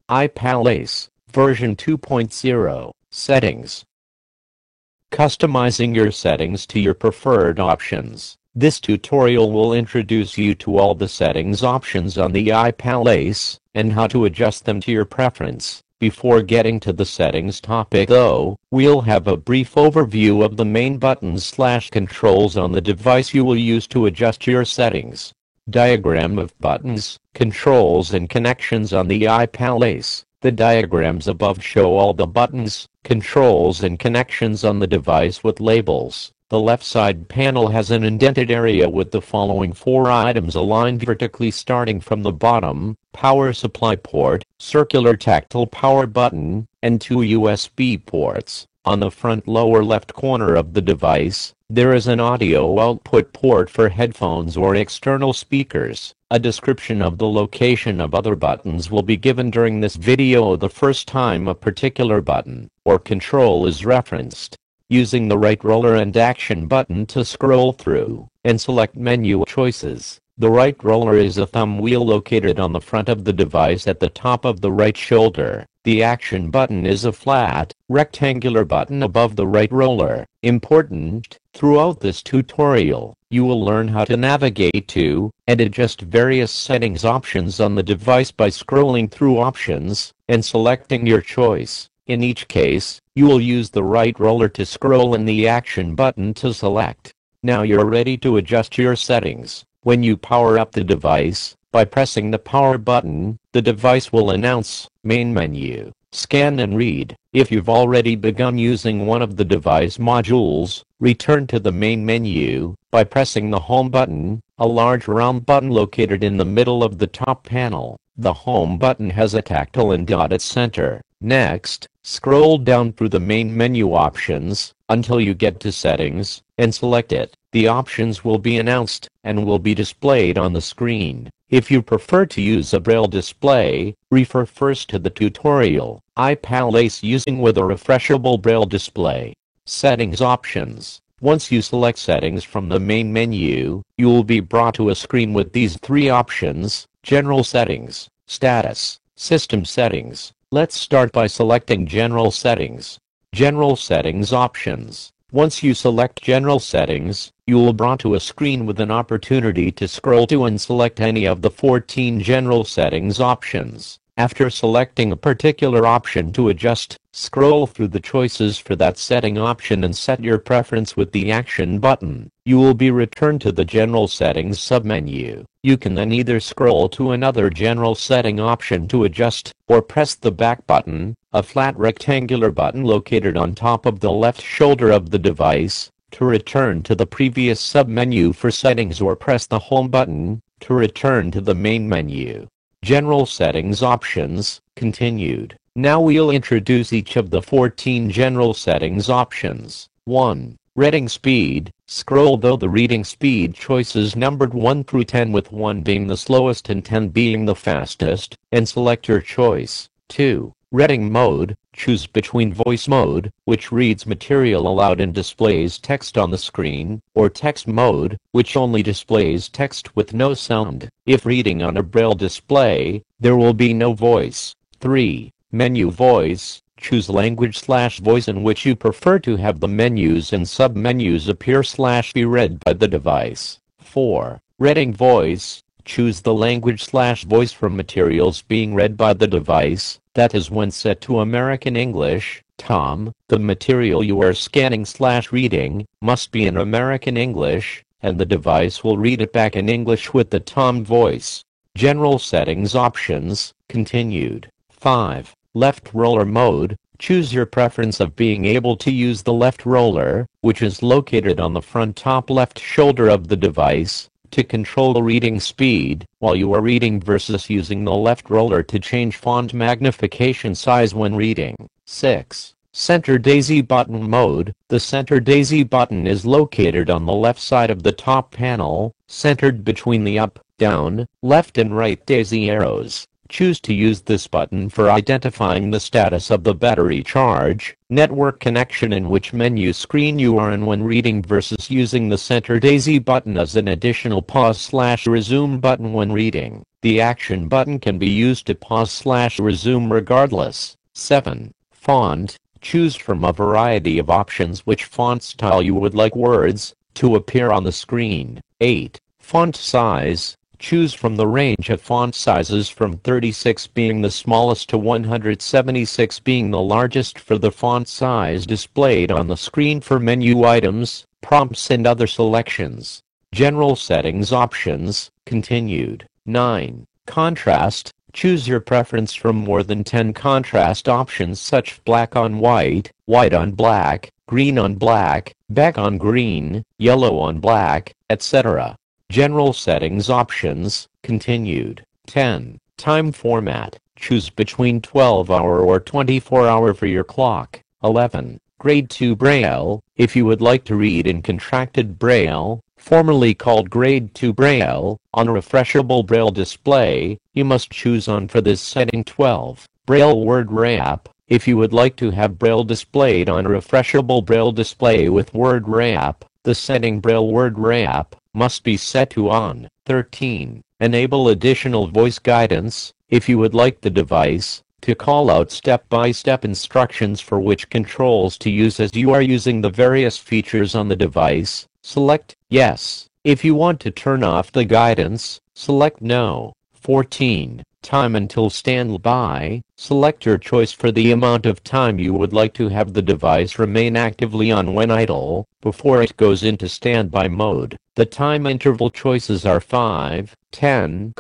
iPalace, version 2.0, settings. Customizing your settings to your preferred options. This tutorial will introduce you to all the settings options on the iPalace, and how to adjust them to your preference. Before getting to the settings topic though, we'll have a brief overview of the main buttons/controls on the device you will use to adjust your settings. Diagram of buttons, controls and connections on the iPalace. The diagrams above show all the buttons, controls and connections on the device with labels. The left side panel has an indented area with the following 4 items aligned vertically starting from the bottom: power supply port, circular tactile power button, and 2 USB ports. On the front lower left corner of the device, there is an audio output port for headphones or external speakers. A description of the location of other buttons will be given during this video the first time a particular button or control is referenced. Using the right roller and action button to scroll through and select menu choices. The right roller is a thumb wheel located on the front of the device at the top of the right shoulder. The action button is a flat, rectangular button above the right roller. Important: throughout this tutorial, you will learn how to navigate to and adjust various settings options on the device by scrolling through options and selecting your choice. In each case, you will use the right roller to scroll and the action button to select. Now you're ready to adjust your settings. When you power up the device, by pressing the power button, the device will announce Main Menu, Scan and Read. If you've already begun using one of the device modules, return to the main menu by pressing the Home button, a large round button located in the middle of the top panel. The Home button has a tactile and dotted center. Next, scroll down through the main menu options until you get to Settings, and select it. The options will be announced and will be displayed on the screen. If you prefer to use a braille display, refer first to the tutorial iPalace using with a refreshable braille display. Settings options. Once you select Settings from the main menu, you will be brought to a screen with these 3 options: General Settings, Status, System Settings. Let's start by selecting General Settings. General Settings options. Once you select General Settings, you will be brought to a screen with an opportunity to scroll to and select any of the 14 General Settings options. After selecting a particular option to adjust, scroll through the choices for that setting option and set your preference with the Action button. You will be returned to the General Settings submenu. You can then either scroll to another General Setting option to adjust, or press the Back button, a flat rectangular button located on top of the left shoulder of the device, to return to the previous submenu for settings, or press the Home button to return to the main menu. General Settings options, continued. Now we'll introduce each of the 14 General Settings options. 1. Reading speed. Scroll through the reading speed choices numbered 1 through 10, with 1 being the slowest and 10 being the fastest, and select your choice. 2. Reading mode. Choose between voice mode, which reads material aloud and displays text on the screen, or text mode, which only displays text with no sound. If reading on a braille display, there will be no voice. 3. Menu voice. Choose language/voice in which you prefer to have the menus and submenus appear/be read by the device. 4. Reading voice. Choose the language/voice for materials being read by the device, that is when set to American English, TOM, the material you are scanning/reading must be in American English, and the device will read it back in English with the TOM voice. General Settings options, continued. 5. Left roller mode. Choose your preference of being able to use the left roller, which is located on the front top left shoulder of the device, to control the reading speed while you are reading, versus using the left roller to change font magnification size when reading. 6. Center Daisy button mode. The center daisy button is located on the left side of the top panel, centered between the up, down, left and right daisy arrows. Choose to use this button for identifying the status of the battery charge, network connection, and which menu screen you are in when reading, versus using the center daisy button as an additional pause/resume button when reading. The action button can be used to pause/resume regardless. 7. Font. Choose from a variety of options which font style you would like words to appear on the screen. 8. Font size. Choose from the range of font sizes from 36 being the smallest to 176 being the largest for the font size displayed on the screen for menu items, prompts, and other selections. General settings options, continued. 9. Contrast. Choose your preference from more than 10 contrast options such black on white, white on black, green on black, back on green, yellow on black, etc. General settings options, continued. 10. Time format. Choose between 12-hour or 24-hour for your clock. 11. Grade 2 Braille. If you would like to read in contracted Braille, formerly called Grade 2 Braille, on a refreshable Braille display, you must choose on for this setting 12. Braille word wrap. If you would like to have Braille displayed on a refreshable Braille display with word wrap, the setting Braille word wrap must be set to on. 13. Enable additional voice guidance. If you would like the device to call out step-by-step instructions for which controls to use as you are using the various features on the device, select yes. If you want to turn off the guidance, select no. 14. Time until standby. Select your choice for the amount of time you would like to have the device remain actively on when idle, before it goes into standby mode. The time interval choices are 5, 10,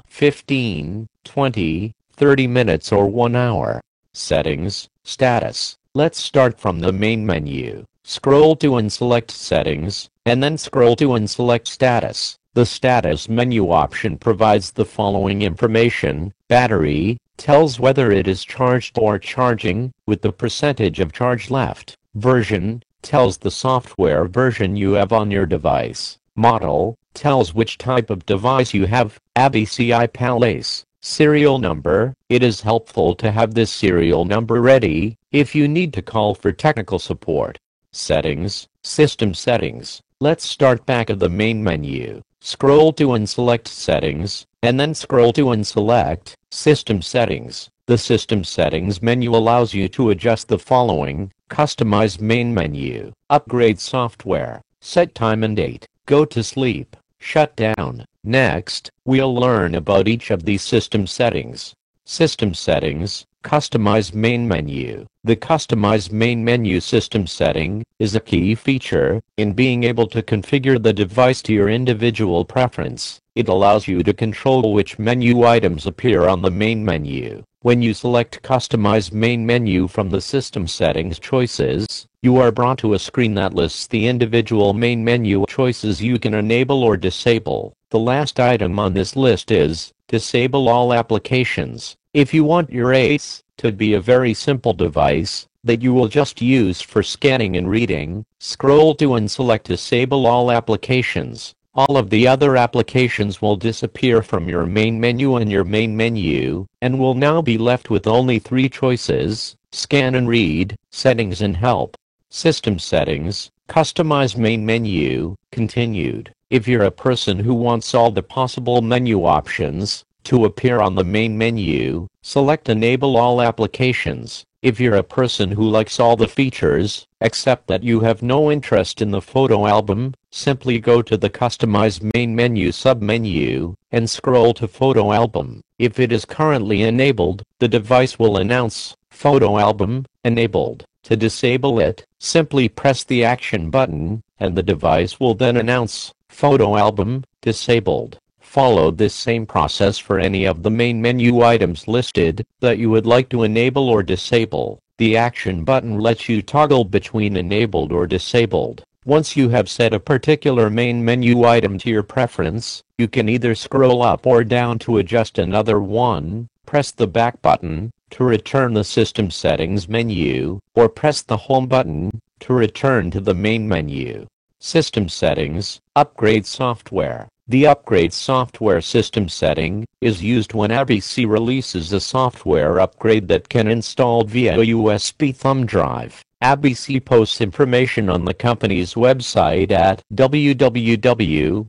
15, 20, 30 minutes or 1 hour. Settings, status. Let's start from the main menu. Scroll to and select Settings, and then scroll to and select Status. The Status menu option provides the following information. Battery tells whether it is charged or charging, with the percentage of charge left. Version tells the software version you have on your device. Model tells which type of device you have. ABC iPalace. Serial number. It is helpful to have this serial number ready if you need to call for technical support. Settings, system settings. Let's start back of the main menu. Scroll to and select Settings, and then scroll to and select System Settings. The System Settings menu allows you to adjust the following. Customize main menu. Upgrade software. Set time and date. Go to sleep. Shut down. Next, we'll learn about each of these system settings. System Settings. Customize main menu. The Customize main menu system setting is a key feature in being able to configure the device to your individual preference. It allows you to control which menu items appear on the main menu. When you select Customize main menu from the system settings choices, you are brought to a screen that lists the individual main menu choices you can enable or disable. The last item on this list is Disable all applications. If you want your ACE to be a very simple device that you will just use for scanning and reading, scroll to and select Disable all applications. All of the other applications will disappear from your main menu and your main menu, and will now be left with only 3 choices: Scan and Read, Settings, and Help. System Settings, Customize main menu, continued. If you're a person who wants all the possible menu options to appear on the main menu, select Enable all applications. If you're a person who likes all the features, except that you have no interest in the photo album, simply go to the Customize main menu submenu, and scroll to Photo album. If it is currently enabled, the device will announce Photo album enabled. To disable it, simply press the Action button, and the device will then announce Photo album disabled. Follow this same process for any of the main menu items listed that you would like to enable or disable. The Action button lets you toggle between enabled or disabled. Once you have set a particular main menu item to your preference, you can either scroll up or down to adjust another one, press the back button to return the system settings menu, or press the home button to return to the main menu. System settings, upgrade software. The upgrade software system setting is used when ABC releases a software upgrade that can install via a USB thumb drive. ABC posts information on the company's website at www.abz.com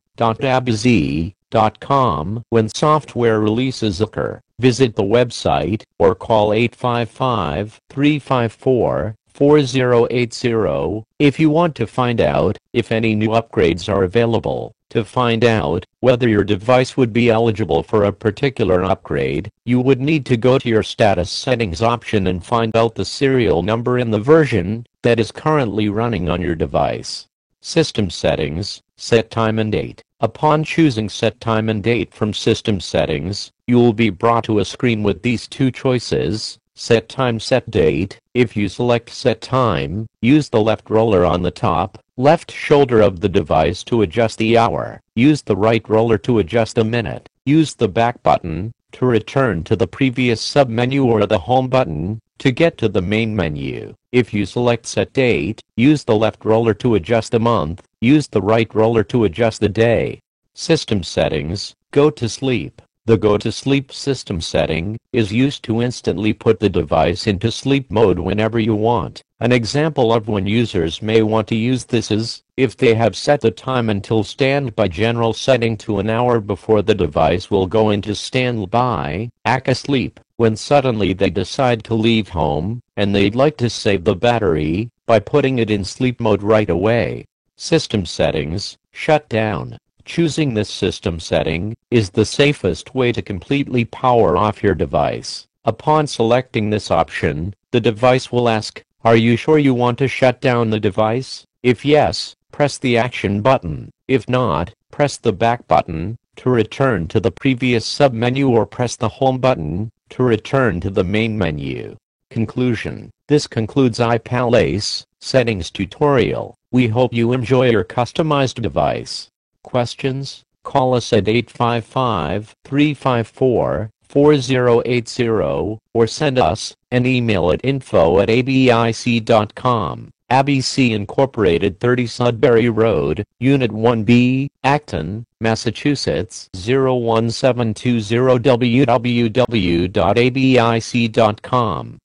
when software releases occur. Visit the website or call 855-354-4080 if you want to find out if any new upgrades are available. To find out whether your device would be eligible for a particular upgrade, you would need to go to your status settings option and find out the serial number in the version that is currently running on your device. System settings, set time and date. Upon choosing set time and date from system settings, you will be brought to a screen with these two choices: set time, set date. If you select set time, use the left roller on the top left shoulder of the device to adjust the hour. Use the right roller to adjust the minute. Use the back button to return to the previous submenu or the home button to get to the main menu. If you select set date, use the left roller to adjust the month. Use the right roller to adjust the day. System settings, go to sleep. The go to sleep system setting is used to instantly put the device into sleep mode whenever you want. An example of when users may want to use this is if they have set the time until standby general setting to an hour before the device will go into standby, ACA sleep, when suddenly they decide to leave home and they'd like to save the battery by putting it in sleep mode right away. System settings, shut down. Choosing this system setting is the safest way to completely power off your device. Upon selecting this option, the device will ask, "Are you sure you want to shut down the device?" If yes, press the action button. If not, press the back button to return to the previous submenu or press the home button to return to the main menu. Conclusion. This concludes iPalace settings tutorial. We hope you enjoy your customized device. Questions? Call us at 855-354-4080 or send us an email at info@abic.com. ABC Incorporated, 30 Sudbury Road, Unit 1B, Acton, Massachusetts 01720 www.abic.com